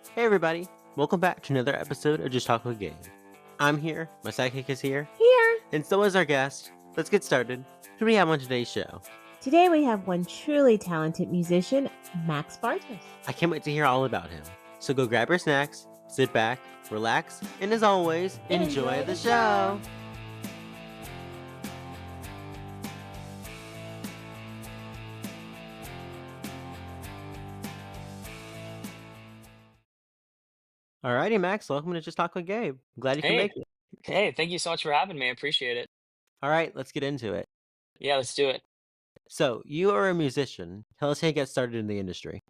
Hey everybody, welcome back to another episode of Just Talk with Gabe. I'm here, my sidekick is here, Here. and so is our guest. Let's get started. Who do we have on today's show? Today we have one truly talented musician, Max Bartos. I can't wait to hear all about him. So go grab your snacks, sit back, relax, and as always, enjoy the show. Alrighty, Max, welcome to Just Talk with Gabe. Glad you can Hey, make it. hey, thank you so much for having me. I appreciate it. Alright, let's get into it. Yeah, let's do it. So, you are a musician. Tell us how you got started in the industry.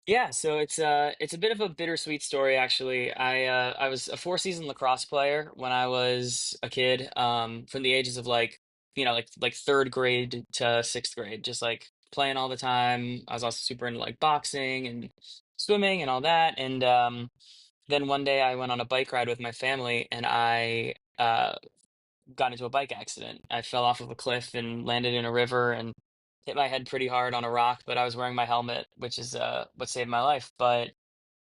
Yeah, so it's a bit of a bittersweet story actually. I was a four-season lacrosse player when I was a kid, from the ages of like, like third grade to sixth grade, just like playing all the time. I was also super into like boxing and swimming and all that. And then one day I went on a bike ride with my family and I got into a bike accident. I fell off of a cliff and landed in a river and hit my head pretty hard on a rock, but I was wearing my helmet, which is what saved my life. But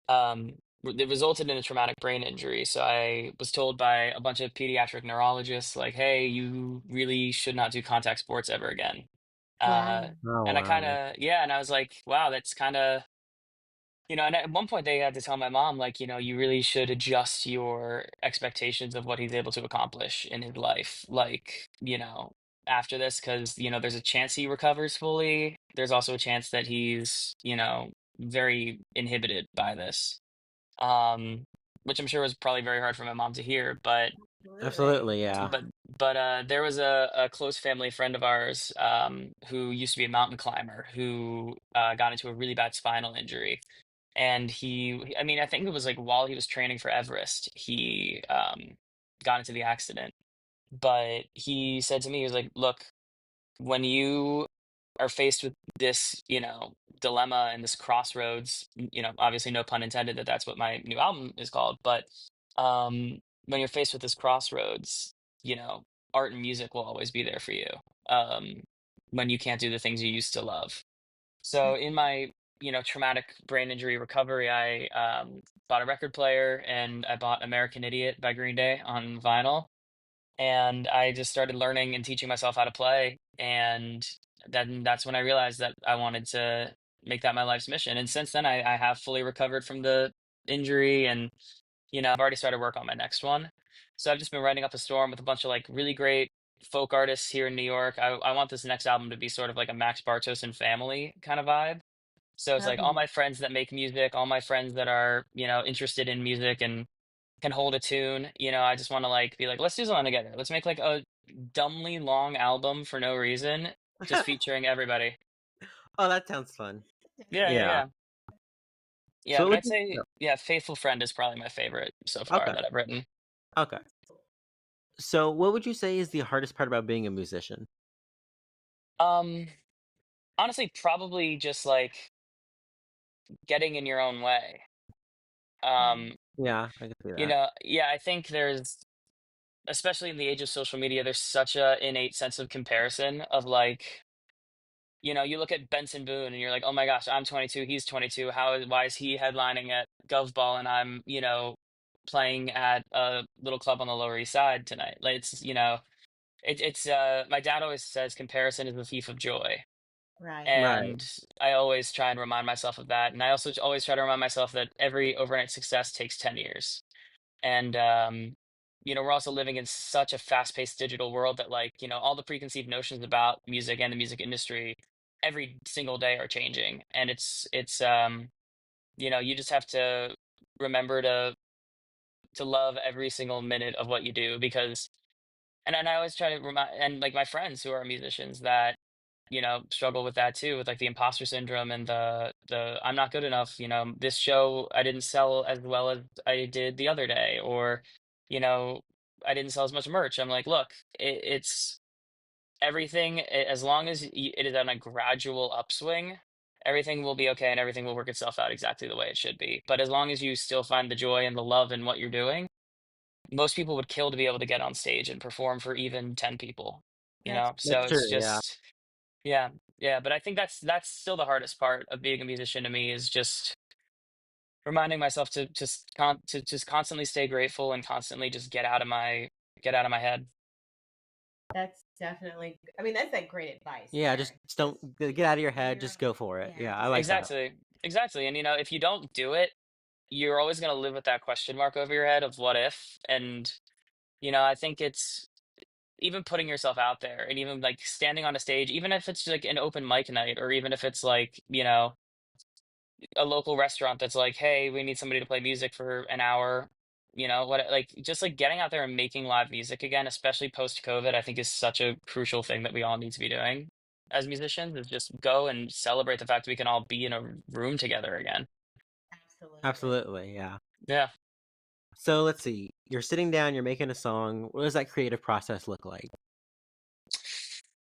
it resulted in a traumatic brain injury. So I was told by a bunch of pediatric neurologists, like, "Hey, you really should not do contact sports ever again." Uh, Wow. Oh, and I kind wow. of, yeah, and I was like, "Wow, that's kind of." And at one point they had to tell my mom, like, you really should adjust your expectations of what he's able to accomplish in his life. Like, after this, because, there's a chance he recovers fully. There's also a chance that he's, very inhibited by this. Um, which I'm sure was probably very hard for my mom to hear, but Absolutely. Absolutely, yeah. but there was a close family friend of ours who used to be a mountain climber who got into a really bad spinal injury. And I mean, I think it was like while he was training for Everest, he got into the accident. But he said to me, he was like, "Look, when you are faced with this, dilemma and this crossroads, obviously no pun intended that that's what my new album is called, but when you're faced with this crossroads, you know, art and music will always be there for you. Um, when you can't do the things you used to love." So in my, traumatic brain injury recovery, I bought a record player and I bought American Idiot by Green Day on vinyl. And I just started learning and teaching myself how to play. And then that's when I realized that I wanted to make that my life's mission. And since then, I have fully recovered from the injury and, I've already started work on my next one. So I've just been writing up a storm with a bunch of like really great folk artists here in New York. I want this next album to be sort of like a Max Bartos and family kind of vibe. So it's like all Lovely. my friends that make music, all my friends that are, interested in music and can hold a tune. I just want to like be like, let's do something together. Let's make like a dumbly long album for no reason, just featuring everybody. Oh, that sounds fun. Yeah, yeah, Yeah. yeah. Yeah, So what but would I'd you say, no, yeah, Faithful Friend is probably my favorite so far okay, that I've written. okay. So what would you say is the hardest part about being a musician? Um, Honestly, probably just like getting in your own way. Mm. Um, Yeah, I can see that. yeah, I think especially in the age of social media, there's such a innate sense of comparison of like, you look at Benson Boone and you're like, oh my gosh, I'm 22, he's 22. Why is he headlining at Gov Ball and I'm, playing at a little club on the Lower East Side tonight? Like it's my dad always says comparison is the thief of joy. Right. Right. And I always try and remind myself of that. And I also always try to remind myself that every overnight success takes 10 years. And we're also living in such a fast-paced digital world that like, all the preconceived notions about music and the music industry every single day are changing. And you just have to remember to love every single minute of what you do because and I always try to remind and like my friends who are musicians that struggle with that too, with like the imposter syndrome and the I'm not good enough. This show I didn't sell as well as I did the other day, or you know, I didn't sell as much merch. I'm like, look, it's everything as long as it is on a gradual upswing. Everything will be okay and everything will work itself out exactly the way it should be. But as long as you still find the joy and the love in what you're doing, most people would kill to be able to get on stage and perform for even 10 people, That's So That's it's true, yeah. just yeah, yeah, but I think that's still the hardest part of being a musician to me is just reminding myself to to just constantly stay grateful and constantly just get out of my head. That's definitely, I mean, that's like great advice Yeah, there. just don't Just get out of your head. zero. Just go for it. Yeah, Yeah, I just like that. Exactly. Exactly. And if you don't do it, you're always going to live with that question mark over your head of what if. And I think it's even putting yourself out there and even like standing on a stage, even if it's like an open mic night, or even if it's like, a local restaurant that's like, hey, we need somebody to play music for an hour. What, like, just like getting out there and making live music again, especially post COVID, I think is such a crucial thing that we all need to be doing as musicians, is just go and celebrate the fact we can all be in a room together again. absolutely. Absolutely, yeah. Yeah. So let's see. You're sitting down. You're making a song. What does that creative process look like?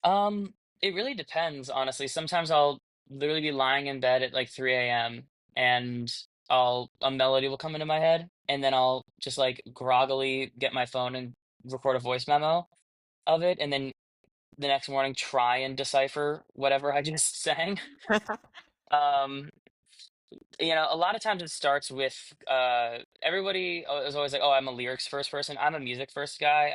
Um, it really depends, honestly. Sometimes I'll literally be lying in bed at like 3 a.m. and a melody will come into my head, and then I'll just like groggily get my phone and record a voice memo of it, and then the next morning try and decipher whatever I just sang. Um, a lot of times it starts with everybody is always like, "Oh, I'm a lyrics first person." I'm a music first guy.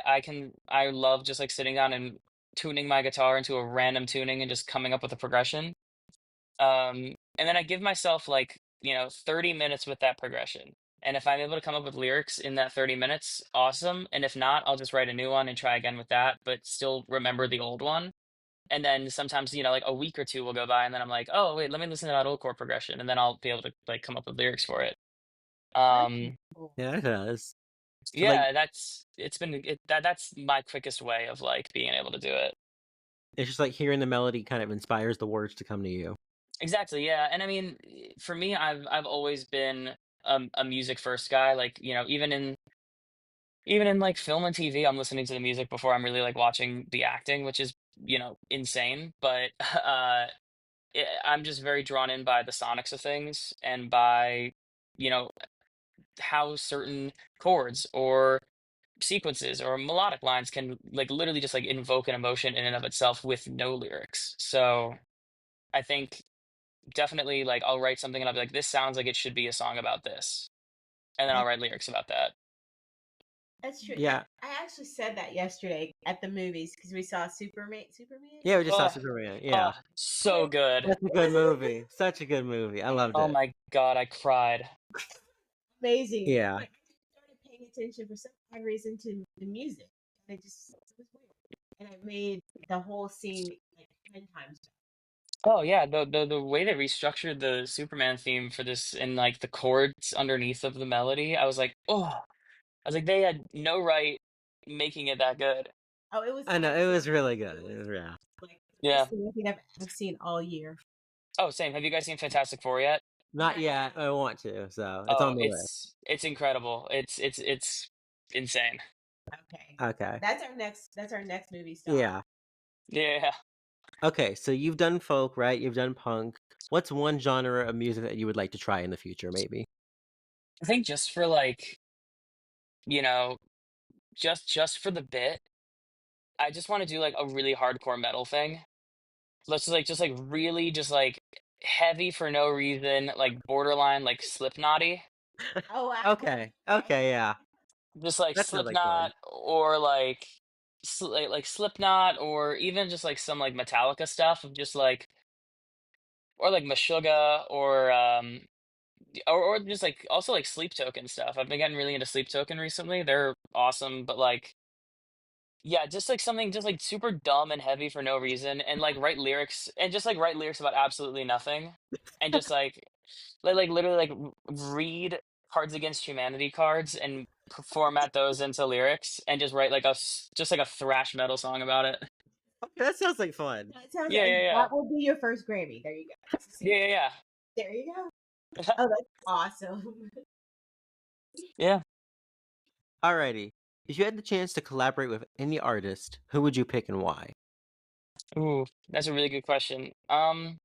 I love just like sitting down and tuning my guitar into a random tuning and just coming up with a progression. And then I give myself like, 30 minutes with that progression. And if I'm able to come up with lyrics in that 30 minutes, awesome. And if not, I'll just write a new one and try again with that, but still remember the old one. And then sometimes, like a week or two will go by, and then I'm like, oh wait, let me listen to that old chord progression, and then I'll be able to like come up with lyrics for it. That's Um, cool. Yeah, it does. So like, yeah, that's my quickest way of like being able to do it. it's just like hearing the melody kind of inspires the words to come to you. Exactly, yeah. And I mean, for me, I've always been a music first guy. Like, even in like film and TV, I'm listening to the music before I'm really like watching the acting, which is insane. But I'm just very drawn in by the sonics of things, and by you know how certain chords or sequences or melodic lines can like literally just like invoke an emotion in and of itself with no lyrics. So I think definitely like I'll write something and I'll be like, this sounds like it should be a song about this, and then I'll That, write lyrics about that. that's true. Yeah, I actually said that yesterday at the movies because we saw Superman. Superman. yeah. We just saw Oh, Superman. oh, Yeah, so good. such a good movie. Such a good movie. I loved Oh it. my God, I cried. Amazing. Yeah, But I just started paying attention for some odd reason to the music. And it was weird. And I made the whole scene like 10 times better. Oh yeah, the way they restructured the Superman theme for this and like the chords underneath of the melody, I was like, oh, I was like, they had no right making it that good. Oh, it was I know it was absolutely, really it good. was Yeah. like the Yeah. best thing I think I've seen all year. Oh, same. Have you guys seen Fantastic Four yet? Not Not yet. yet. I want to, so it's Oh, on the list. it's incredible. It's insane. Okay. Okay. That's our next movie stop. Yeah. Yeah. Okay. So you've done folk, right? You've done punk. What's one genre of music that you would like to try in the future, maybe? I think just for like, you know, just for the bit, I just want to do like a really hardcore metal thing. Let's just like really just like heavy for no reason, like borderline like Slipknotty. Oh wow. Okay. Okay. Okay. Yeah. Just like That sounds like fun. Slipknot, or like like Slipknot, or even just like some like Metallica stuff of just like, or like Meshuggah, or just like also like Sleep Token stuff. I've been getting really into Sleep Token recently. They're awesome, but like, yeah, just like something just like super dumb and heavy for no reason, and like write lyrics, and just like write lyrics about absolutely nothing, and just like literally like read Cards Against Humanity cards and format those into lyrics, and just write like just like a thrash metal song about it. Okay, that sounds like fun. That sounds, Yeah, and yeah, that will be your first Grammy. There you go. That's the yeah, single. yeah, There you go. yeah, Oh, that's awesome. yeah. Alrighty. If you had the chance to collaborate with any artist, who would you pick and why? Ooh, that's a really good question. I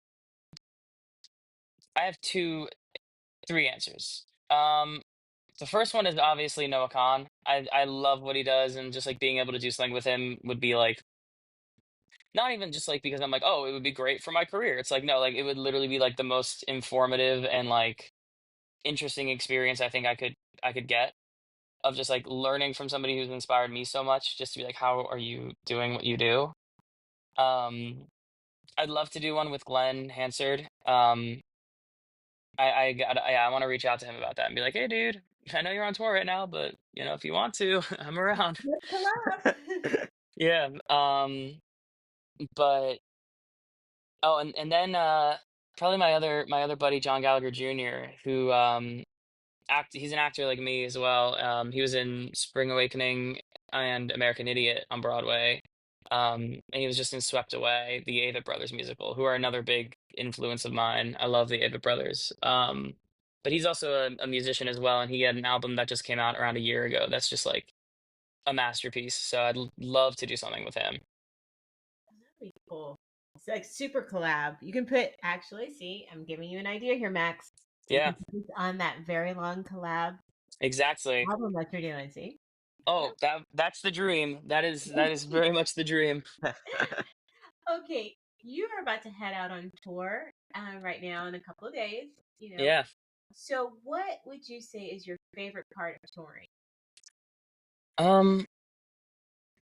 have three answers. The first one is obviously Noah Khan. I love what he does, and just like being able to do something with him would be like, not even just like because I'm like, oh, it would be great for my career. It's like, no, like it would literally be like the most informative and like interesting experience I could get of just like learning from somebody who's inspired me so much, just to be like, how are you doing what you do? Um, I'd love to do one with Glenn Hansard. I want to reach out to him about that and be like, hey, dude, I know you're on tour right now, but if you want to, I'm around. Let's collab. Yeah. But oh, and then probably my other buddy John Gallagher Jr., who he's an actor like me as well. He was in Spring Awakening and American Idiot on Broadway. And he was just in Swept Away, the Avett Brothers musical, who are another big influence of mine. I love the Avett Brothers. But he's also a musician as well, and he had an album that just came out around a year ago. That's just like a masterpiece. So love to do something with him. That'd be cool. It's like super collab. You can put actually, see, I'm giving you an idea here, Max. You can Yeah, put this on that very long collab exactly. album that you're doing. See? Oh, that's the dream. That is very much the dream. Okay, you are about to head out on tour right now in a couple of days. Yeah. So what would you say is your favorite part of touring? Um,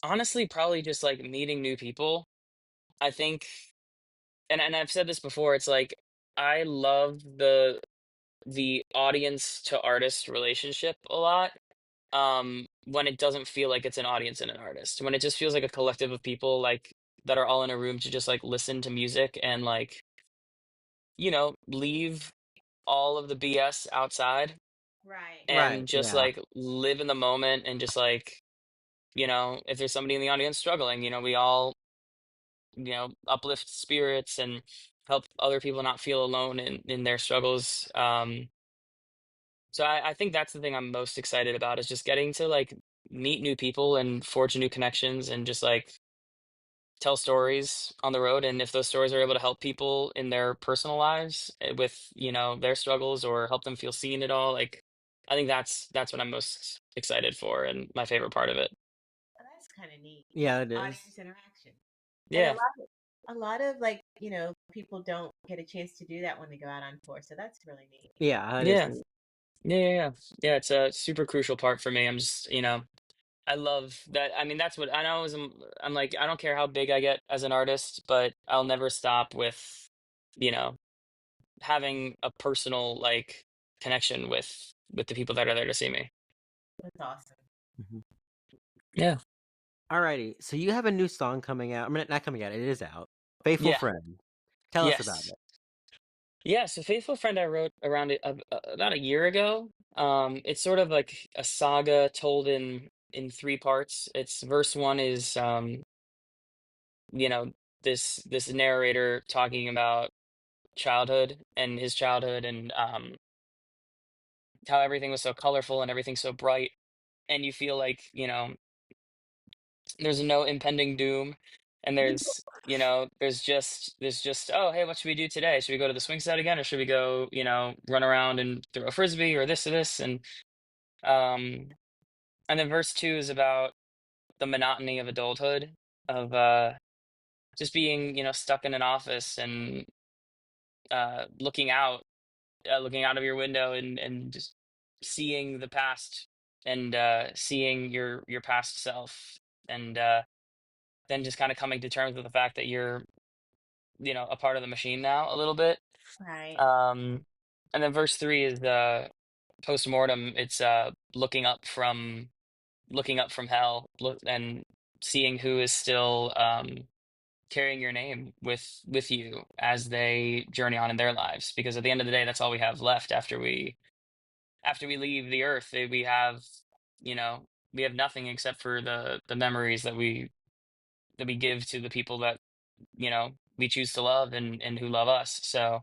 Honestly, probably just like meeting new people. I think, and I've said this before, it's like I love the audience to artist relationship a lot. When it doesn't feel like it's an audience and an artist, when it just feels like a collective of people like that are all in a room to just like listen to music and like, leave all of the BS outside Right. Right, and just yeah. like live in the moment and just like, if there's somebody in the audience struggling, we all, uplift spirits and help other people not feel alone in their struggles. So I think that's the thing I'm most excited about is just getting to like meet new people and forge new connections and just like tell stories on the road. And if those stories are able to help people in their personal lives with, their struggles or help them feel seen at all, like I think that's what I'm most excited for and my favorite part of it. Well, that's kind of neat. Yeah, it is. Audience interaction. And Yeah. a lot of like, people don't get a chance to do that when they go out on tour. So that's really neat. Yeah, it is Yeah. neat. Yeah. Yeah. Yeah. Yeah, it's a super crucial part for me. I'm just, I love that. I mean, that's what I know is I'm like, I don't care how big I get as an artist, but I'll never stop with, you know, having a personal like connection with the people that are there to see me. That's awesome. Mhm. Yeah. Alrighty, so you have a new song coming out. I mean, not coming out, it is out. Faithful Yeah. Friend. Tell us about Yes. it. Yeah. So Faithful Friend, I wrote around it about a year ago. It's sort of like a saga told in three parts. It's verse one is you know, this narrator talking about childhood and his childhood and how everything was so colorful and everything so bright and you feel like there's no impending doom and there's just oh hey, what should we do today? Should we go to the swing set again or should we go run around and throw a frisbee or this um and then verse two is about the monotony of adulthood of just being stuck in an office and looking out of your window and just seeing the past and seeing your past self and then just kind of coming to terms with the fact that you're a part of the machine now a little bit. Right. um and then verse three is the post-mortem. It's looking up from hell, and seeing who is still carrying your name with you as they journey on in their lives, because at the end of the day that's all we have left after we leave the earth. You know we have nothing except for the memories that we give to the people that we choose to love and who love us. So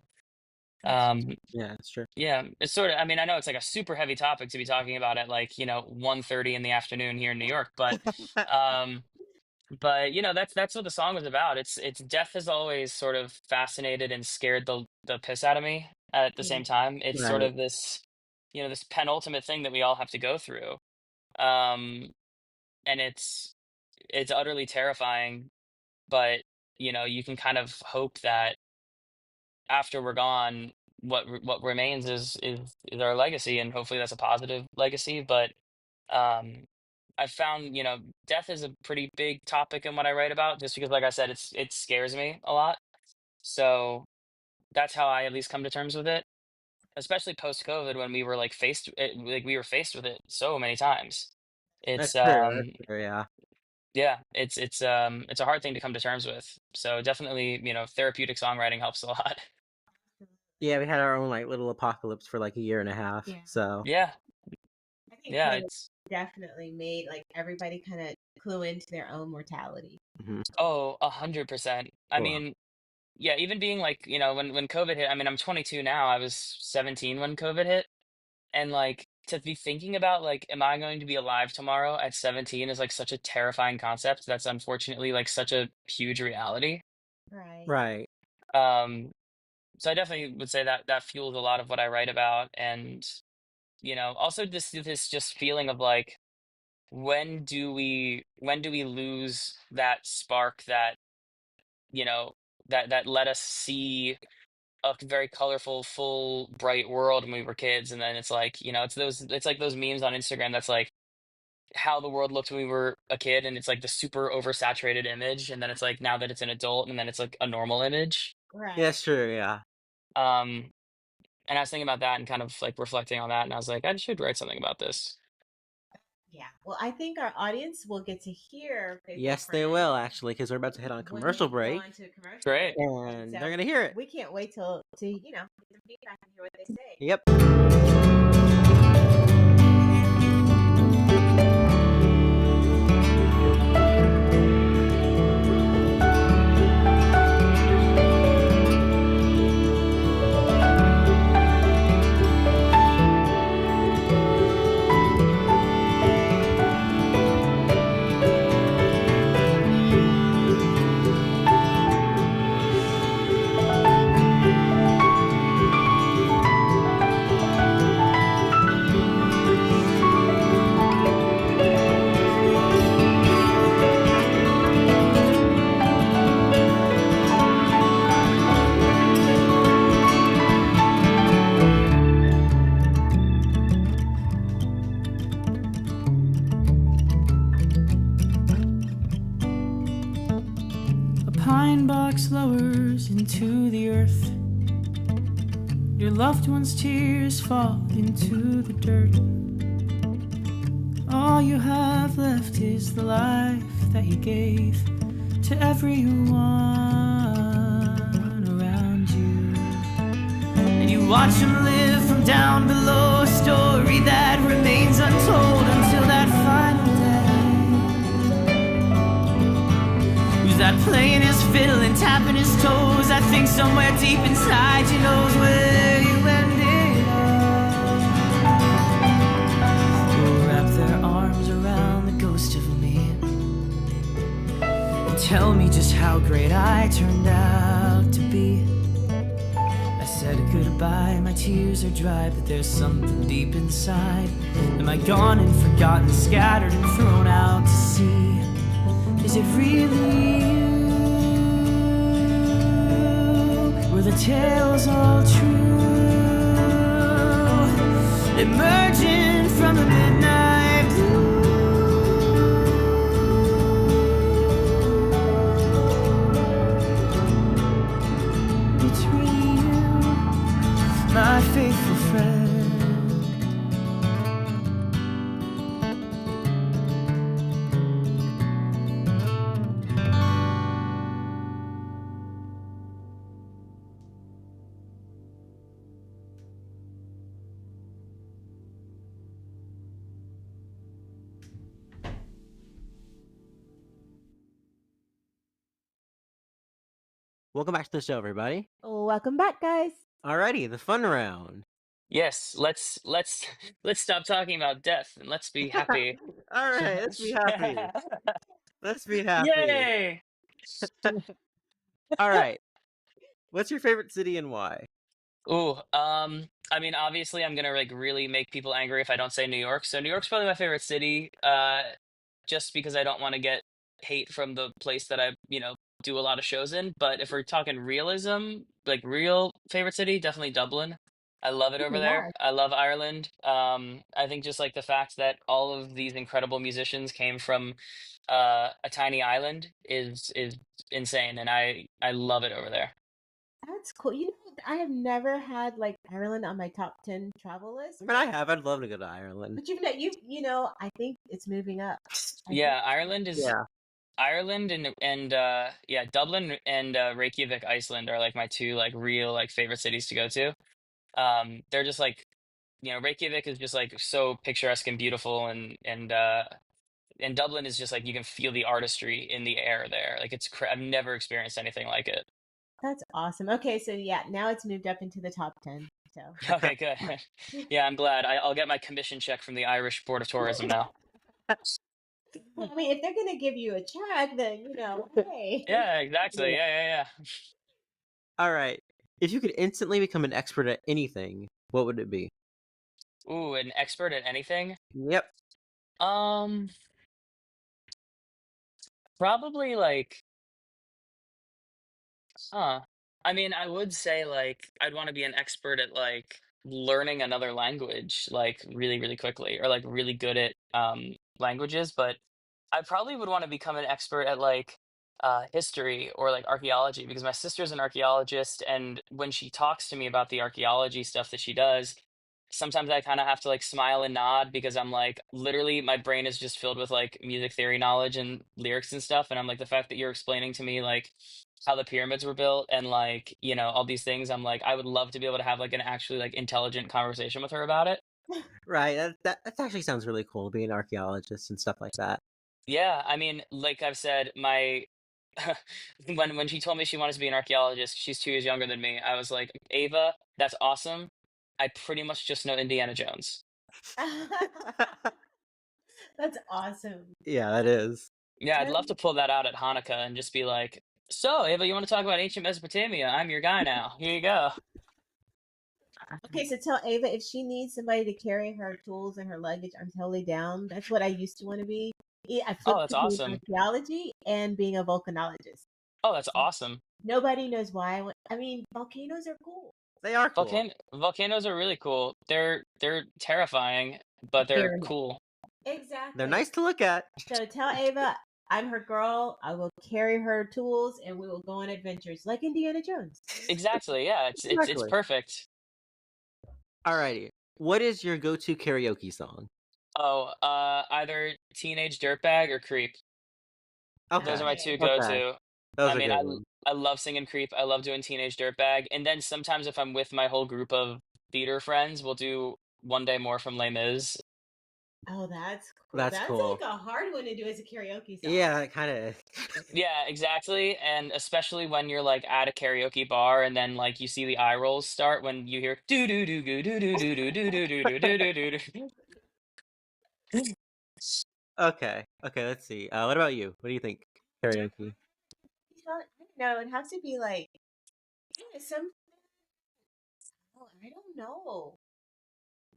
That's um Yeah, it's true. yeah, it's sort of, I mean, I know it's like a super heavy topic to be talking about at like 1:30 in the afternoon here in New York, um but that's what the song was about. It's death has always sort of fascinated and scared the piss out of me at the yeah. same time. It's sort Right. of this penultimate thing that we all have to go through. Um and it's utterly terrifying, but you can kind of hope that after we're gone, what remains is our legacy, and hopefully that's a positive legacy. But um, I've found, death is a pretty big topic in what I write about, just because, like I said, it scares me a lot. So that's how I at least come to terms with it, especially post COVID when we were we were faced with it so many times. It's That's true. That's true. Yeah. yeah, it's a hard thing to come to terms with. So definitely, therapeutic songwriting helps a lot. Yeah, we had our own like little apocalypse for like a year and a half. Yeah. So Yeah, I think yeah, COVID it's definitely made like everybody kind of clue into their own mortality. mhm. 100%. I Cool. mean, yeah, even being like, when COVID hit, I mean, I'm 22 now. I was 17 when COVID hit, and like to be thinking about like, am I going to be alive tomorrow at 17 is like such a terrifying concept. That's unfortunately like such a huge reality. Right. Right. Um, so I definitely would say that that fuels a lot of what I write about, and also this just feeling of like, when do we lose that spark that that let us see a very colorful, full, bright world when we were kids, and then it's like, it's like those memes on Instagram that's like how the world looked when we were a kid, and it's like the super oversaturated image, and then it's like now that it's an adult, and then it's like a normal image. Right. Yeah, that's true. Yeah. Um, and I was thinking about that and kind of like reflecting on that, and I was like, I should write something about this. Yeah. Well, I think our audience will get to hear Faithful Yes, they Friend will actually, because we're about to hit on a when we commercial go break, on to a commercial Great. break. and So they're gonna hear it. we can't wait till to get some feedback and hear what they say. Yep. A pine box lowers into the earth. Your loved one's tears fall into the dirt. All you have left is the life that you gave to everyone around you. And you watch them live from down below, a story that remains untold until that final day. Who's that playing his fiddle and tapping his toes? I think somewhere deep inside you knows where you ended up. Will wrap their arms around the ghost of me and tell me just how great I turned out to be. I said goodbye, my tears are dry, but there's something deep inside. Am I gone and forgotten, scattered and thrown out to sea? Is it really you? Were the tales all true? Emerging from the midnight blue. It's really you, my faithful friend. Welcome back to the show, everybody. Welcome back, guys. Alrighty, the fun round. Yes, let's stop talking about death and let's be happy. All right, let's be happy. Let's be happy. Yay! All right. What's your favorite city and why? Ooh, I mean, obviously, I'm gonna like really make people angry if I don't say New York. So New York's probably my favorite city, just because I don't want to get hate from the place that I, do a lot of shows in. But if we're talking realism, like real favorite city, definitely Dublin. I love it Oh over my there. gosh. I love Ireland. I think just like the fact that all of these incredible musicians came from a tiny island is insane, and I love it over there. That's cool. You know, I have never had like Ireland on my top 10 travel list, I mean, I have. I'd love to go to Ireland. but I think it's moving up. I think Yeah, Ireland is Yeah. Ireland and yeah, Dublin and Reykjavik, Iceland are like my two like real like favorite cities to go to. They're just like, Reykjavik is just like so picturesque and beautiful, and Dublin is just like you can feel the artistry in the air there. Like I've never experienced anything like it. that's awesome. Okay, so yeah, now it's moved up into the top 10. So, Okay, good. Yeah, I'm glad. I'll get my commission check from the Irish Board of Tourism now. well, I mean, if they're gonna give you a check, then hey. Yeah, exactly. Yeah. Yeah. All right. If you could instantly become an expert at anything, what would it be? Ooh, an expert at anything? Yep. Um, Probably like, huh. I mean, I would say like I'd want to be an expert at like learning another language like really, really quickly, or like really good at languages, but I probably would want to become an expert at like history or like archaeology, because my sister's an archaeologist, and when she talks to me about the archaeology stuff that she does, sometimes I kind of have to like smile and nod, because I'm like literally my brain is just filled with like music theory knowledge and lyrics and stuff, and I'm like, the fact that you're explaining to me like how the pyramids were built and like, all these things, I'm like, I would love to be able to have like an actually like intelligent conversation with her about it. Right. That actually sounds really cool, being an archaeologist and stuff like that. Yeah, I mean, like I've said, my when she told me she wanted to be an archaeologist, she's 2 years younger than me. I was like, Ava, that's awesome. I pretty much just know Indiana Jones. That's awesome. Yeah, that is. Yeah, I'd Tell, love to pull that out at Hanukkah and just be like, so, Ava, you want to talk about ancient Mesopotamia? I'm your guy now. Here you go. okay, so tell Ava if she needs somebody to carry her tools and her luggage, I'm totally down. That's what I used to want to be. I Oh, flipped that's between awesome. archaeology and being a volcanologist. Oh, that's awesome. Nobody knows why. I mean, volcanoes are cool. They are cool. Volcanoes are really cool. They're terrifying, but they're They're cool. exactly. They're nice to look at. So tell Ava I'm her girl. I will carry her tools, and we will go on adventures like Indiana Jones. Exactly. Yeah, it's Exactly. perfect. Alrighty. What is your go-to karaoke song? Oh, either Teenage Dirtbag or Creep. Those are my two Okay. go-to. Those I are mean, good ones. I love singing Creep. I love doing Teenage Dirtbag, and then sometimes if I'm with my whole group of theater friends, we'll do One Day More from Les Mis. Oh, that's cool. That's That's cool. like a hard one to do as a karaoke song. Yeah, kind of. Yeah, exactly. And especially when you're like at a karaoke bar and then like you see the eye rolls start when you hear do do do do do do do do do do do do do do do. Okay. Okay. Let's see. What about you? What do you think? Karaoke. I don't know. It has to be like some. Oh, I don't know.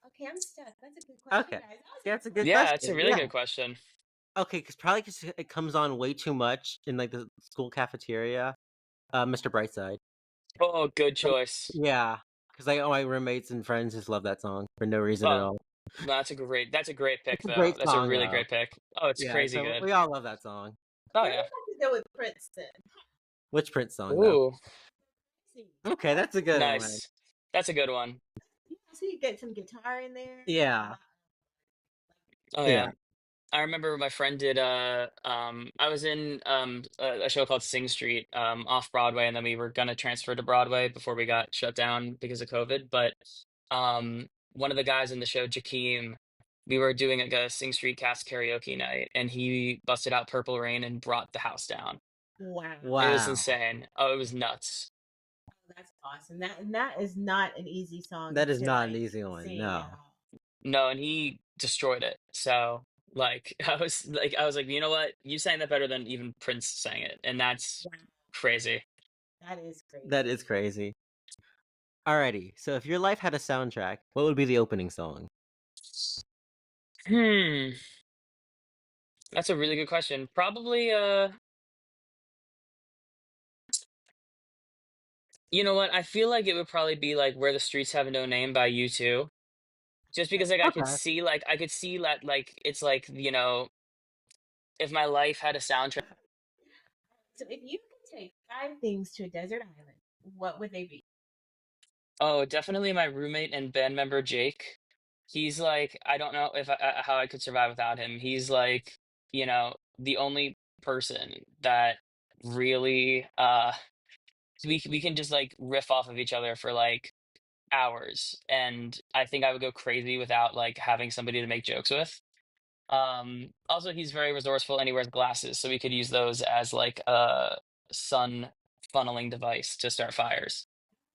Okay, I'm stuck. That's a good question, Okay. guys. Yeah, it's a good Yeah, question. it's a really Yeah. good question. Okay, because it comes on way too much in like the school cafeteria. Mr. Brightside. Oh, good choice. Yeah, because like all my roommates and friends just love that song for no reason at Oh, all. that's a great pick It's a though. great That's a song really though. great pick. Oh, it's Yeah, crazy so good. we all love that song. Oh Yeah, yeah. let's have to go with Prince then. Which Prince song though? Ooh, Okay, that's a good one. nice. That's a good one. Yeah, so you get some guitar in there. Yeah. Oh Yeah. yeah. I remember my friend did I was in a show called Sing Street off Broadway, and then we were gonna transfer to Broadway before we got shut down because of COVID. But one of the guys in the show, Jakeem, we were doing like a Sing Street cast karaoke night, and he busted out Purple Rain and brought the house down. Wow. It was Wow. insane. Oh, it was nuts. That's awesome. That is not an easy song. That is to, not an like, easy one. sing No. at all. No, and he destroyed it. So like I was like, you know what? You sang that better than even Prince sang it, and that's Wow. crazy. That is crazy. That is crazy. Alrighty, so if your life had a soundtrack, what would be the opening song? That's a really good question. Probably You know what? I feel like it would probably be like "Where the Streets Have No Name" by U2. Just because like Okay. I could see that like it's like, if my life had a soundtrack. So if you could take 5 things to a desert island, what would they be? Oh, definitely my roommate and band member Jake. He's like, I don't know if how I could survive without him. He's like, the only person that really we can just like riff off of each other for like hours, and I think I would go crazy without like having somebody to make jokes with. Also he's very resourceful and he wears glasses, so we could use those as like a sun funneling device to start fires.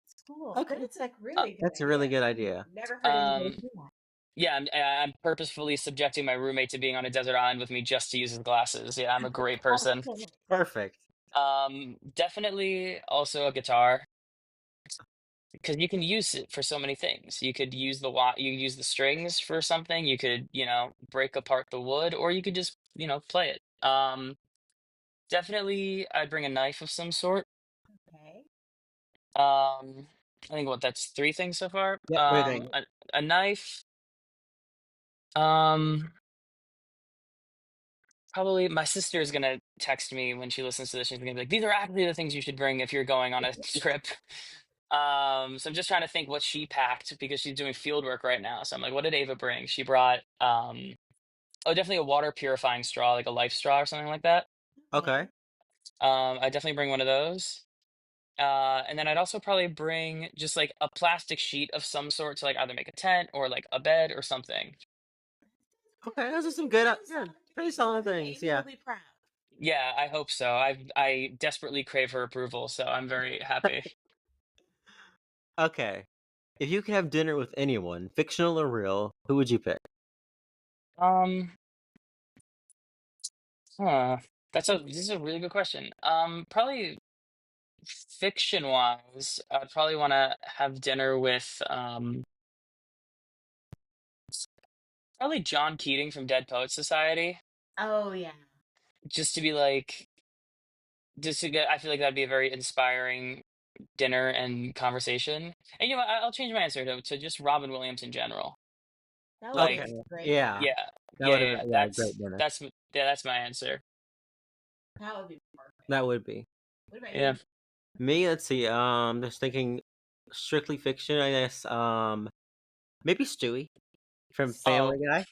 It's cool. Okay. But it's like Uh, really good That's a really idea. good idea. Never heard anybody um do that. Yeah, I'm purposefully subjecting my roommate to being on a desert island with me just to use his glasses. Yeah, I'm a great person. Awesome. Perfect. Definitely also a guitar, because you can use it for so many things. You could use you could use the strings for something. You could, break apart the wood, or you could just, play it. Definitely, I'd bring a knife of some sort. Okay. I think that's 3 things so far. Yeah. What do you think? A knife. Um, Probably my sister is gonna text me when she listens to this. She's gonna be like, "These are actually the things you should bring if you're going on a trip." So I'm just trying to think what she packed because she's doing field work right now. So I'm like, what did Ava bring? She brought, oh, definitely a water purifying straw, like a life straw or something like that. Okay. I definitely bring one of those. And then I'd also probably bring just like a plastic sheet of some sort to like either make a tent or like a bed or something. Okay. Those are some good, yeah, pretty solid things. Amy Yeah. will be proud. Yeah, I hope so. I desperately crave her approval, so I'm very happy. Okay. If you could have dinner with anyone, fictional or real, who would you pick? Um, huh. This is a really good question. Probably fiction wise, I'd probably want to have dinner with probably John Keating from Dead Poets Society, Oh yeah. just to be like, just to get. I feel like that'd be a very inspiring dinner and conversation. And I'll change my answer to just Robin Williams in general. That would Like, be Okay. great. Yeah. yeah, That would have been, yeah, great dinner. that's my answer. That would be perfect. That would be. What about Yeah. you? Me, let's see. Just thinking strictly fiction, I guess. Maybe Stewie from Oh. Family Guy.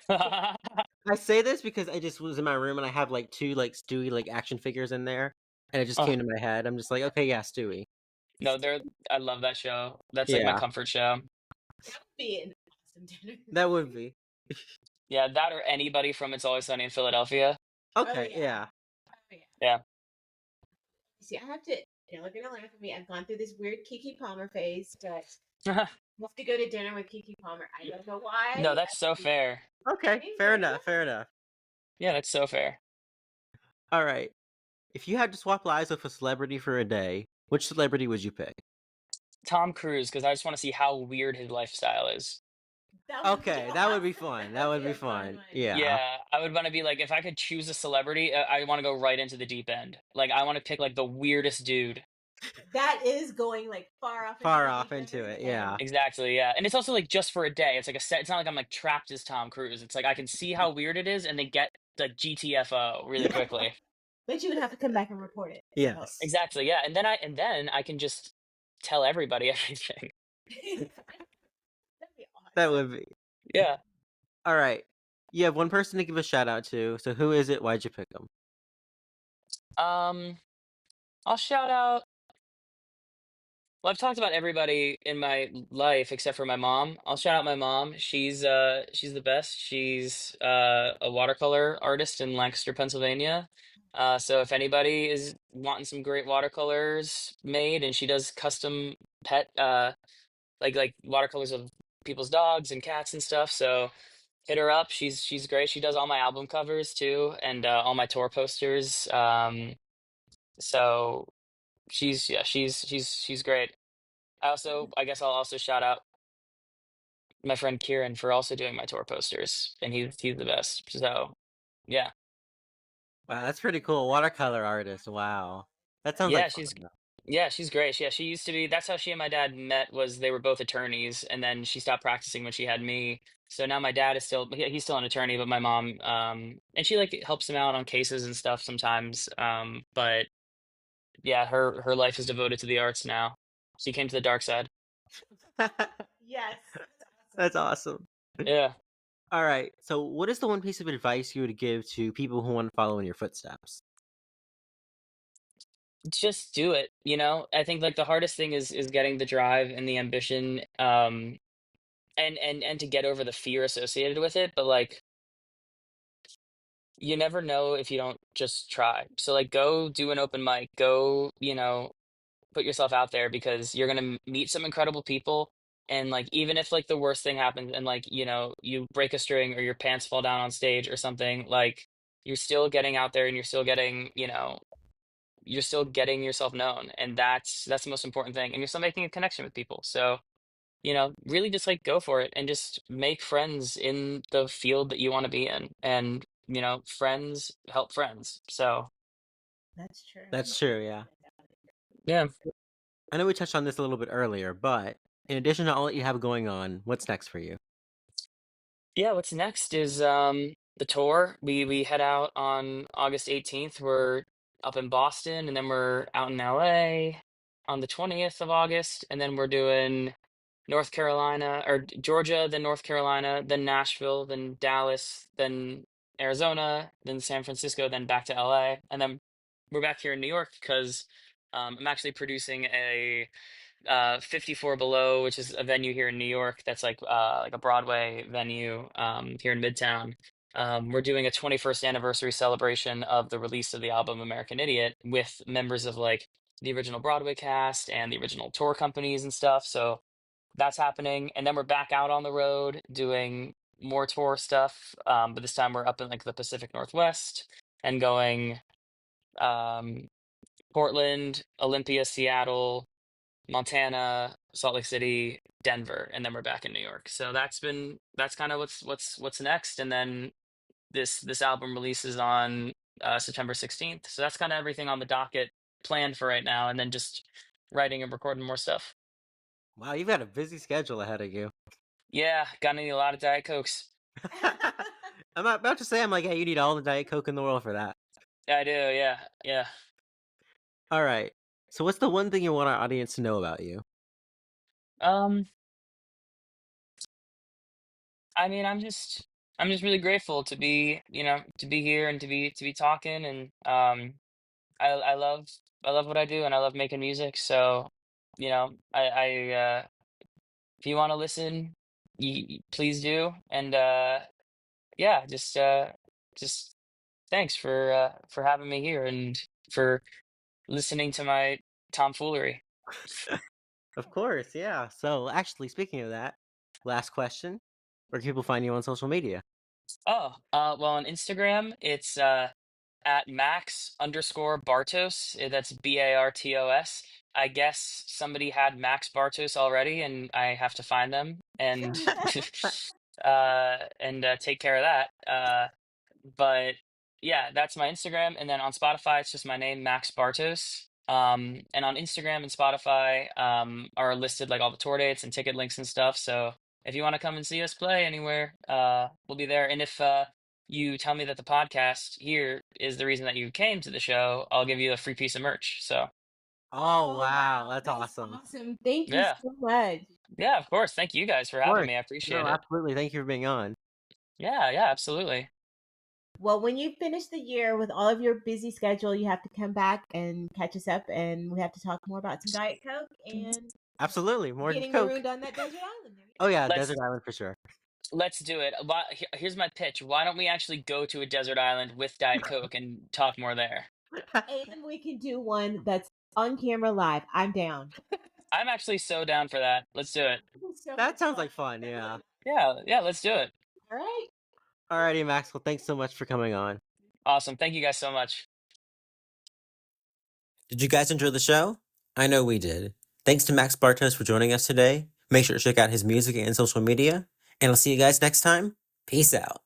I say this because I just was in my room and I have like 2 like Stewie like action figures in there, and it just Oh, came to my head. I'm just like, okay, yeah, Stewie. no, I love that show. That's like my Yeah, comfort show. That would be an awesome dinner. that would be. Yeah, that or anybody from It's Always Sunny in Philadelphia. Okay, yeah. yeah. Oh yeah. Yeah. See, I have to. You're gonna laugh at me. I've gone through this weird Kiki Palmer phase, but I have to go to dinner with Kiki Palmer. I don't know why. No, that's so fair. Okay, fair enough, fair enough. Yeah, that's so fair. All right. If you had to swap lives with a celebrity for a day, which celebrity would you pick? Tom Cruise, because I just want to see how weird his lifestyle is. That would be Okay, that would be awesome. fun. That would be a fun fun. one. Yeah. Yeah, I would want to be like, if I could choose a celebrity, I want to go right into the deep end. Like, I want to pick like the weirdest dude. That is going like far off. Far the off deep into end. it, yeah. Exactly, yeah. And it's also like just for a day. It's like a set. It's not like I'm like trapped as Tom Cruise. It's like I can see how weird it is, and they get the GTFO really quickly. But you would have to come back and report it. Yes. Exactly, yeah. And then I can just tell everybody everything. That'd be awesome. That would be. Yeah. All right. You have one person to give a shout out to. So who is it? Why'd you pick them? I'll shout out. Well, I've talked about everybody in my life except for my mom. I'll shout out my mom. She's the best. She's a watercolor artist in Lancaster, Pennsylvania. So if anybody is wanting some great watercolors made, and she does custom pet like watercolors of people's dogs and cats and stuff. So hit her up. She's great. She does all my album covers too, and all my tour posters. So she's great. I guess I'll also shout out my friend Kieran for also doing my tour posters, and he's the best. So yeah. Wow, that's pretty cool. Watercolor artist. Wow. That sounds Yeah, like fun, though. Yeah, she's great. Yeah, she used to be. That's how she and my dad met. Was they were both attorneys, and then she stopped practicing when she had me. So now my dad is still he's still an attorney, but my mom and she like helps him out on cases and stuff sometimes. But yeah, her life is devoted to the arts now. She came to the dark side. Yes. That's awesome. Yeah. All right. So, what is the one piece of advice you would give to people who want to follow in your footsteps? Just do it, you know? I think like the hardest thing is getting the drive and the ambition and to get over the fear associated with it, but like you never know if you don't just try. So like go do an open mic, go, you know, put yourself out there because you're going to meet some incredible people and like even if like the worst thing happens and like, you know, you break a string or your pants fall down on stage or something, like you're still getting out there and you're still getting, you know, you're still getting yourself known and that's the most important thing and you're still making a connection with people. So you know, really just like go for it and just make friends in the field that you want to be in. And, you know, friends help friends. So, That's true. That's true, yeah. yeah. I know we touched on this a little bit earlier, but in addition to all that you have going on, what's next for you? Yeah, what's next is the tour. We head out on August 18th. We're up in Boston and then we're out in LA on the 20th of August and then we're doing North Carolina or Georgia, then North Carolina, then Nashville, then Dallas, then Arizona, then San Francisco, then back to LA, and then we're back here in New York because I'm actually producing a 54 Below, which is a venue here in New York that's like a Broadway venue here in Midtown. We're doing a 21st anniversary celebration of the release of the album American Idiot with members of like the original Broadway cast and the original tour companies and stuff. So that's happening. And then we're back out on the road doing more tour stuff. But this time we're up in like the Pacific Northwest and going um, Portland, Olympia, Seattle, Montana, Salt Lake City, Denver, and then we're back in New York. So that's kind of what's next. And then this album releases on September 16th. So that's kind of everything on the docket planned for right now. And then just writing and recording more stuff. Wow, you've got a busy schedule ahead of you. Yeah, gonna need a lot of Diet Cokes. I'm not about to say, I'm like, hey, you need all the Diet Coke in the world for that. I do, yeah, yeah. All right. So, what's the one thing you want our audience to know about you? Um, I mean, I'm just really grateful to be, you know, to be here and to be talking and I I love what I do and I love making music. So, you know, if you want to listen, please do. And yeah, just thanks for having me here and for listening to my tomfoolery. Of course, yeah. So, actually, speaking of that, last question. Where can people find you on social media? Oh, well, on Instagram, it's at Max underscore Bartos. That's Bartos. I guess somebody had Max Bartos already, and I have to find them and take care of that. But yeah, that's my Instagram. And then on Spotify, it's just my name, Max Bartos. And on Instagram and Spotify are listed like all the tour dates and ticket links and stuff. So if you want to come and see us play anywhere, we'll be there. And if you tell me that the podcast here is the reason that you came to the show, I'll give you a free piece of merch. So Oh, wow. That's awesome. Awesome. Thank you yeah, so much. yeah, of course. Thank you guys for Of having course. me. I No, appreciate it. absolutely. Thank you for being on. Yeah, yeah, absolutely. Well, when you finish the year with all of your busy schedule, you have to come back and catch us up, and we have to talk more about some Diet Coke and Absolutely. More getting Coke. marooned on that desert island. There you Oh, yeah. Let's Desert Island for sure. Let's do it. Here's my pitch. Why don't we actually go to a desert island with Diet Coke and talk more there? go. And we can do one that's on camera live. I'm down. I'm actually so down for that. Let's do it. So That much sounds fun. like fun, yeah. Yeah, yeah, let's do it. All right. Alrighty, Maxwell. Thanks so much for coming on. Awesome. Thank you guys so much. Did you guys enjoy the show? I know we did. Thanks to Max Bartos for joining us today. Make sure to check out his music and social media. And I'll see you guys next time. Peace out.